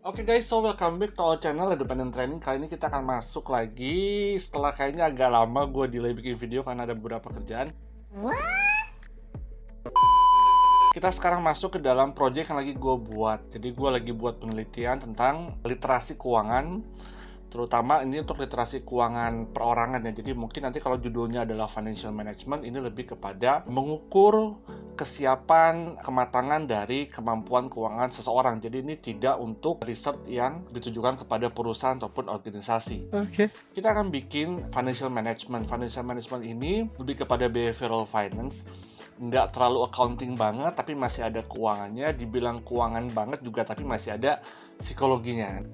Oke guys, so welcome back to our channel Independent Training. Kali ini kita akan masuk lagi setelah kayaknya agak lama gue delay bikin video karena ada beberapa kerjaan. Kita sekarang masuk ke dalam project yang lagi gue buat. Jadi gue lagi buat penelitian tentang literasi keuangan, terutama ini untuk literasi keuangan perorangan ya. Jadi mungkin nanti kalau judulnya adalah financial management, ini lebih kepada mengukur kesiapan, kematangan dari kemampuan keuangan seseorang. Jadi ini tidak untuk riset yang ditujukan kepada perusahaan ataupun organisasi. Kita akan bikin financial management. Financial management ini lebih kepada behavioral finance. Nggak terlalu accounting banget, tapi masih ada keuangannya. Dibilang keuangan banget juga, tapi masih ada psikologinya.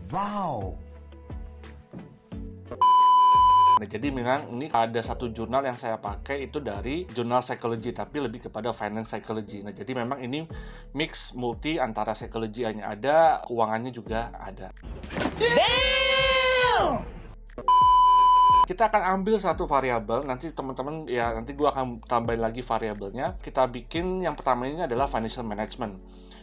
Wow. Nah, jadi memang ini ada satu jurnal yang saya pakai itu dari jurnal psychology, tapi lebih kepada finance psychology. Nah, jadi memang ini mix multi antara psikologinya ada, keuangannya juga ada. Damn! Kita akan ambil satu variabel, nanti teman-teman ya, nanti gua akan tambahin lagi variabelnya. Kita bikin yang pertama ini adalah financial management.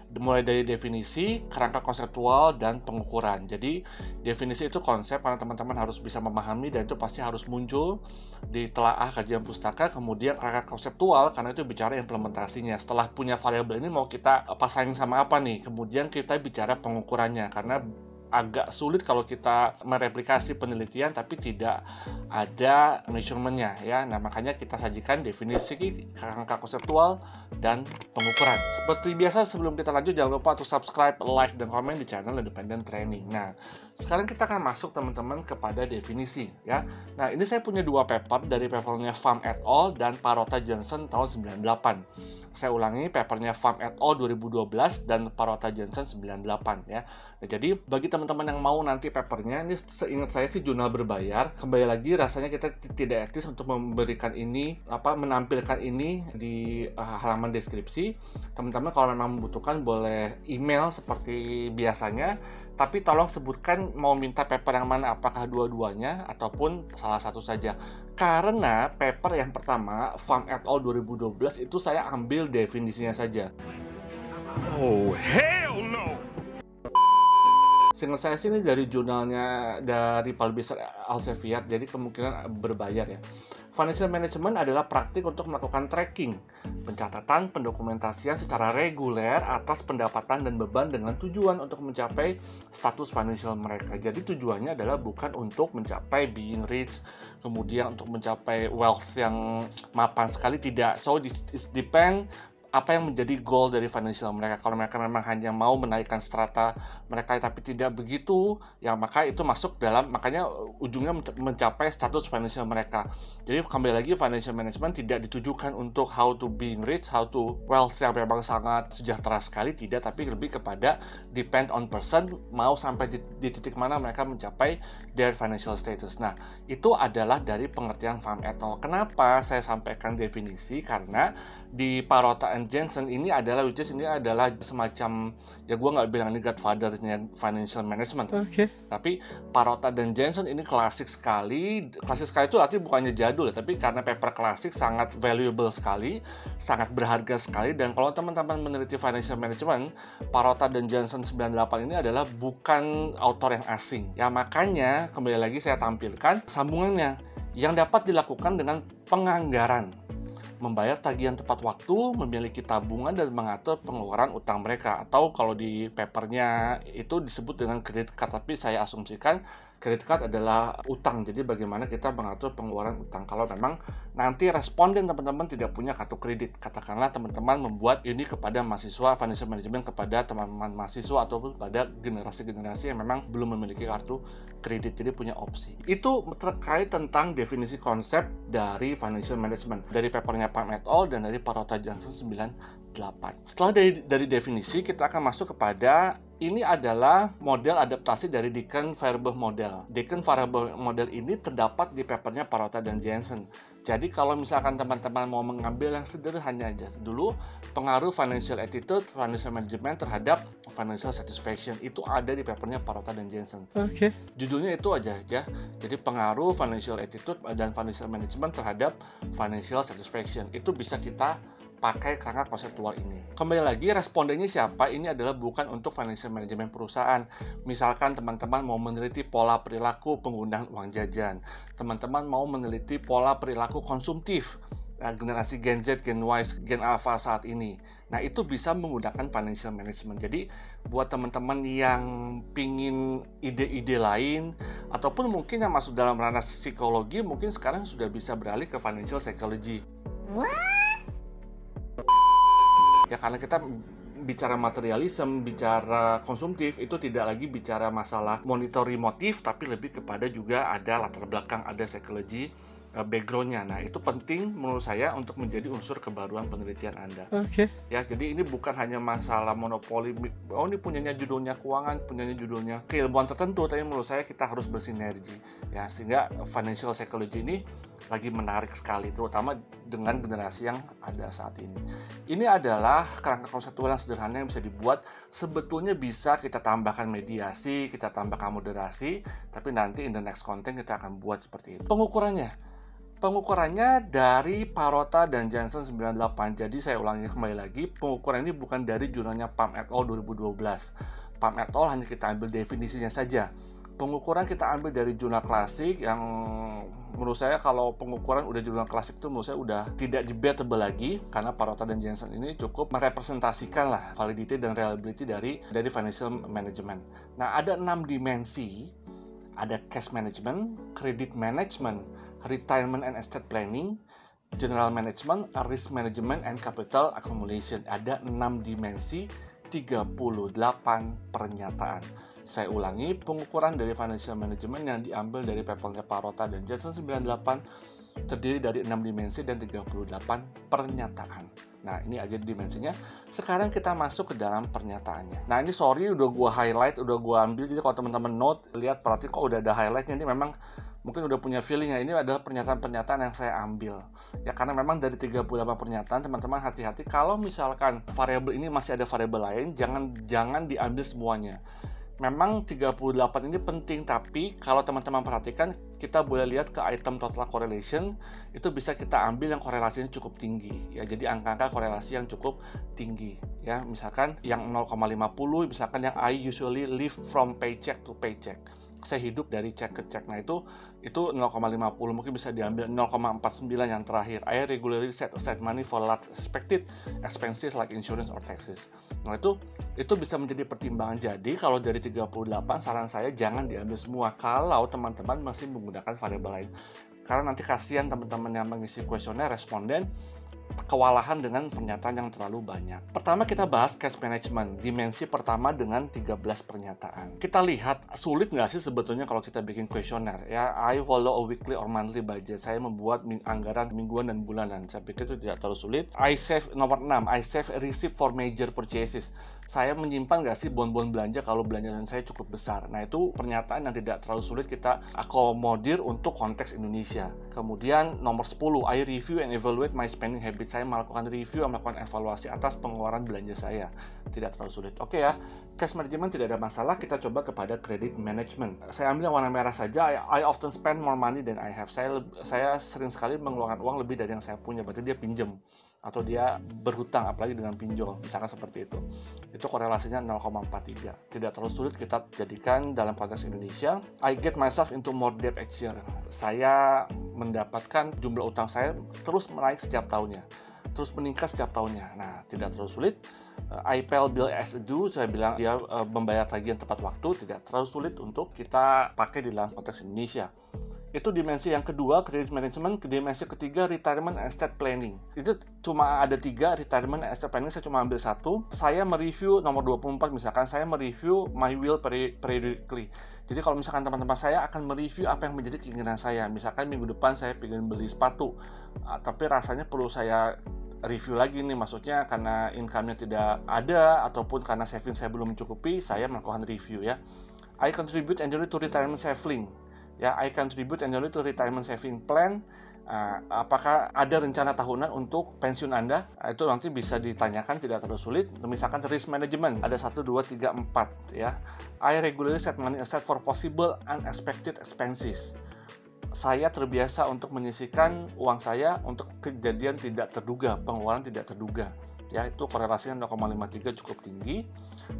Mulai dari definisi, kerangka konseptual, dan pengukuran. Jadi definisi itu konsep karena teman-teman harus bisa memahami dan itu pasti harus muncul di telaah kajian pustaka. Kemudian kerangka konseptual karena itu bicara implementasinya. Setelah punya variabel ini mau kita pasangin sama apa nih? Kemudian kita bicara pengukurannya karena agak sulit kalau kita mereplikasi penelitian tapi tidak ada measurementnya ya. Nah, makanya kita sajikan definisi, kerangka konseptual, dan pengukuran. Seperti biasa sebelum kita lanjut jangan lupa untuk subscribe, like, dan komen di channel Independent Training. Nah, sekarang kita akan masuk teman-teman kepada definisi ya. Nah, ini saya punya dua paper dari papernya Pham et al. Dan Parota Johnson tahun 98. Saya ulangi, papernya Pham et al. 2012 dan Parota Johnson 98 ya. Nah, jadi bagi teman-teman yang mau nanti papernya, ini seingat saya sih jurnal berbayar. Kembali lagi rasanya kita tidak etis untuk memberikan ini, menampilkan ini di halaman deskripsi. Teman-teman kalau memang membutuhkan boleh email seperti biasanya, tapi tolong sebutkan mau minta paper yang mana, apakah dua-duanya ataupun salah satu saja. Karena paper yang pertama Pham et al. 2012 itu saya ambil definisinya saja. Oh, hell no! Seingat saya sih ini dari jurnalnya dari Publisher Elsevier, jadi kemungkinan berbayar ya. Financial management adalah praktik untuk melakukan tracking, pencatatan, pendokumentasian secara reguler atas pendapatan dan beban dengan tujuan untuk mencapai status financial mereka. Jadi tujuannya adalah bukan untuk mencapai being rich, kemudian untuk mencapai wealth yang mapan sekali, tidak. So it depend apa yang menjadi goal dari financial mereka. Kalau mereka memang hanya mau menaikkan strata mereka tapi tidak begitu, ya maka itu masuk dalam, makanya ujungnya mencapai status financial mereka. Jadi kembali lagi, financial management tidak ditujukan untuk how to being rich, how to wealth yang memang sangat sejahtera sekali, tidak, tapi lebih kepada depend on person, mau sampai di titik mana mereka mencapai their financial status. Nah, itu adalah dari pengertian Pham et al. Kenapa saya sampaikan definisi? Karena di Parota and Johnson ini adalah semacam, ya gue nggak bilang ini godfather-nya financial management, tapi Parota dan Johnson ini klasik sekali. Klasik sekali itu artinya bukannya jadul ya, tapi karena paper klasik sangat valuable sekali, sangat berharga sekali. Dan kalau teman-teman meneliti financial management, Parota dan Johnson 98 ini adalah bukan autor yang asing ya. Makanya kembali lagi saya tampilkan sambungannya yang dapat dilakukan dengan penganggaran, membayar tagihan tepat waktu, memiliki tabungan, dan mengatur pengeluaran utang mereka. Atau kalau di papernya itu disebut dengan credit card, tapi saya asumsikan credit card adalah utang. Jadi bagaimana kita mengatur pengeluaran utang kalau memang nanti responden teman-teman tidak punya kartu kredit. Katakanlah teman-teman membuat ini kepada mahasiswa, financial management kepada teman-teman mahasiswa ataupun pada generasi-generasi yang memang belum memiliki kartu kredit, jadi punya opsi. Itu terkait tentang definisi konsep dari financial management dari papernya Pham et al. Dan dari Parota Johnson 98. Setelah dari definisi, kita akan masuk kepada, ini adalah model adaptasi dari Deacon-Farber model. Deacon-Farber model ini terdapat di papernya Parota dan Johnson. Jadi kalau misalkan teman-teman mau mengambil yang sederhana aja dulu, pengaruh financial attitude, financial management terhadap financial satisfaction, itu ada di papernya Parota dan Johnson. Judulnya itu aja ya. Jadi pengaruh financial attitude dan financial management terhadap financial satisfaction, itu bisa kita pakai kerangka konseptual ini. Kembali lagi, respondennya siapa? Ini adalah bukan untuk financial management perusahaan. Misalkan teman-teman mau meneliti pola perilaku penggunaan uang jajan, teman-teman mau meneliti pola perilaku konsumtif generasi Gen Z, Gen Y, Gen Alpha saat ini. Nah, itu bisa menggunakan financial management. Jadi, buat teman-teman yang pingin ide-ide lain, ataupun mungkin yang masuk dalam ranah psikologi, mungkin sekarang sudah bisa beralih ke financial psychology. Ya, karena kita bicara materialism, bicara konsumtif, itu tidak lagi bicara masalah monetary motif, tapi lebih kepada juga ada latar belakang, ada psikologi background-nya. Nah, itu penting menurut saya untuk menjadi unsur kebaruan penelitian Anda. Oke. Ya, jadi ini bukan hanya masalah monopoli, oh ini punyanya judulnya keuangan, punyanya judulnya keilmuan tertentu, tapi menurut saya kita harus bersinergi. Ya, sehingga financial psychology ini lagi menarik sekali, terutama dengan generasi yang ada saat ini. Ini adalah kerangka konseptual yang sederhana yang bisa dibuat. Sebetulnya bisa kita tambahkan mediasi, kita tambahkan moderasi, tapi nanti in the next content kita akan buat seperti itu. Pengukurannya dari Parota dan Jensen 98. Jadi saya ulangi kembali lagi, pengukuran ini bukan dari jurnalnya Pam et al 2012. Pam et al hanya kita ambil definisinya saja. Pengukuran kita ambil dari jurnal klasik yang menurut saya kalau pengukuran udah jurnal klasik itu menurut saya udah tidak debatable lagi, karena Parota dan Jensen ini cukup merepresentasikan lah validity dan reliability dari financial management. Nah, ada 6 dimensi. Ada cash management, credit management, retirement and estate planning, general management, risk management, and capital accumulation. Ada 6 dimensi, 38 pernyataan. Saya ulangi, pengukuran dari financial management yang diambil dari papernya Parota dan Jensen 98 terdiri dari 6 dimensi dan 38 pernyataan. Nah, ini aja dimensinya. Sekarang kita masuk ke dalam pernyataannya. Nah, ini sorry udah gua highlight, udah gua ambil. Jadi kalau teman-teman note, lihat perhatiin kok udah ada highlightnya. Ini memang mungkin udah punya feeling ya. Ini adalah pernyataan-pernyataan yang saya ambil. Ya, karena memang dari 38 pernyataan, teman-teman hati-hati kalau misalkan variabel ini masih ada variabel lain, jangan diambil semuanya. Memang 38 ini penting, tapi kalau teman-teman perhatikan, kita boleh lihat ke item total correlation, itu bisa kita ambil yang korelasinya cukup tinggi. Ya, jadi angka-angka korelasi yang cukup tinggi. Ya, misalkan yang 0,50, misalkan yang I usually live from paycheck to paycheck. Saya hidup dari cek ke cek. Nah, itu 0,50, mungkin bisa diambil 0,49 yang terakhir. I regularly set aside money for large expected expenses like insurance or taxes. Nah, itu bisa menjadi pertimbangan. Jadi kalau dari 38, saran saya jangan diambil semua kalau teman-teman masih menggunakan variabel lain. Karena nanti kasihan teman-teman yang mengisi kuesioner, responden kewalahan dengan pernyataan yang terlalu banyak. Pertama kita bahas cash management, dimensi pertama dengan 13 pernyataan. Kita lihat sulit nggak sih sebetulnya kalau kita bikin kuesioner ya. I follow a weekly or monthly budget. Saya membuat anggaran mingguan dan bulanan. Saya pikir itu tidak terlalu sulit. I save nomor 6, I save a receipt for major purchases. Saya menyimpan nggak sih bon-bon belanja kalau belanjaan saya cukup besar. Nah, itu pernyataan yang tidak terlalu sulit kita akomodir untuk konteks Indonesia. Kemudian nomor 10, I review and evaluate my spending habit. Saya melakukan review, melakukan evaluasi atas pengeluaran belanja saya. Tidak terlalu sulit. Oke ya, cash management tidak ada masalah. Kita coba kepada credit management. Saya ambil yang warna merah saja. I often spend more money than I have. Saya sering sekali mengeluarkan uang lebih dari yang saya punya. Berarti dia pinjam atau dia berhutang, apalagi dengan pinjol, misalkan seperti itu. Itu korelasinya 0,43. Tidak terlalu sulit kita jadikan dalam konteks Indonesia. I get myself into more debt each year. Saya mendapatkan jumlah utang saya terus naik setiap tahunnya, terus meningkat setiap tahunnya. Nah, tidak terlalu sulit. I pay bill as due, saya bilang dia membayar tagihan tepat waktu. Tidak terlalu sulit untuk kita pakai di dalam konteks Indonesia. Itu dimensi yang kedua, credit management. Dimensi ketiga, retirement and estate planning. Itu cuma ada 3, retirement and estate planning, saya cuma ambil 1. Saya mereview nomor 24, misalkan saya mereview my will periodically. Jadi kalau misalkan teman-teman saya akan mereview apa yang menjadi keinginan saya. Misalkan minggu depan saya ingin beli sepatu, tapi rasanya perlu saya review lagi nih, maksudnya karena income-nya tidak ada ataupun karena saving saya belum mencukupi, saya melakukan review ya. I contribute annually to retirement saving. Ya, I contribute annually to retirement saving plan. Apakah ada rencana tahunan untuk pensiun Anda? Itu nanti bisa ditanyakan, tidak terlalu sulit. Misalkan risk management, ada 1, 2, 3, 4 ya. I regularly set money aside for possible unexpected expenses. saya terbiasa untuk menyisihkan uang saya untuk kejadian tidak terduga, pengeluaran tidak terduga. Ya, itu korelasinya 0,53 cukup tinggi.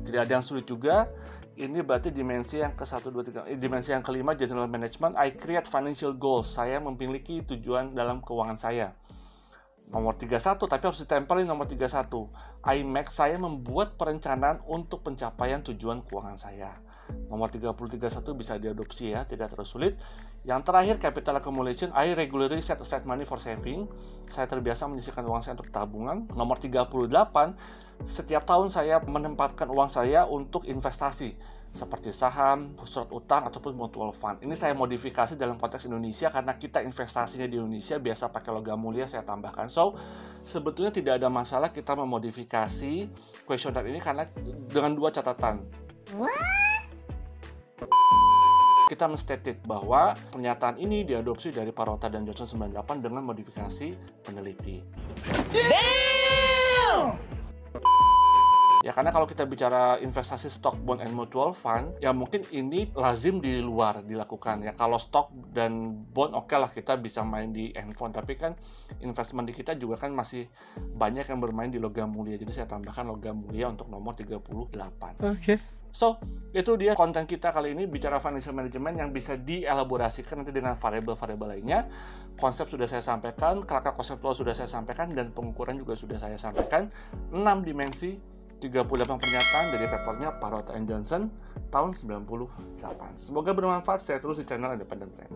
Tidak ada yang sulit juga. Ini berarti dimensi yang ke-1, 2, 3. Dimensi yang kelima, general management. I create financial goals. Saya memiliki tujuan dalam keuangan saya. Nomor 31, tapi harus ditempelin nomor 31. I make, saya membuat perencanaan untuk pencapaian tujuan keuangan saya. Nomor 31 bisa diadopsi ya, tidak terlalu sulit. Yang terakhir, capital accumulation. I regularly set aside money for saving. Saya terbiasa menyisihkan uang saya untuk tabungan. Nomor 38, setiap tahun saya menempatkan uang saya untuk investasi seperti saham, surat utang, ataupun mutual fund. Ini saya modifikasi dalam konteks Indonesia karena kita investasinya di Indonesia biasa pakai logam mulia, saya tambahkan. So, sebetulnya tidak ada masalah kita memodifikasi kuesioner ini karena dengan dua catatan. Kita menstated bahwa pernyataan ini diadopsi dari Parota dan Johnson 98 dengan modifikasi peneliti. Ya, karena kalau kita bicara investasi stock, bond, and mutual fund, ya mungkin ini lazim di luar dilakukan. Ya, kalau stock dan bond oke lah kita bisa main di handphone, tapi kan investment di kita juga kan masih banyak yang bermain di logam mulia. Jadi saya tambahkan logam mulia untuk nomor 38. Oke. So, itu dia konten kita kali ini, bicara financial management yang bisa dielaborasikan nanti dengan variabel-variabel lainnya. Konsep sudah saya sampaikan, kerangka konseptual sudah saya sampaikan, dan pengukuran juga sudah saya sampaikan. 6 dimensi, 38 pernyataan dari papernya Parota and Johnson tahun 98. Semoga bermanfaat, saya terus di channel Independent Trend.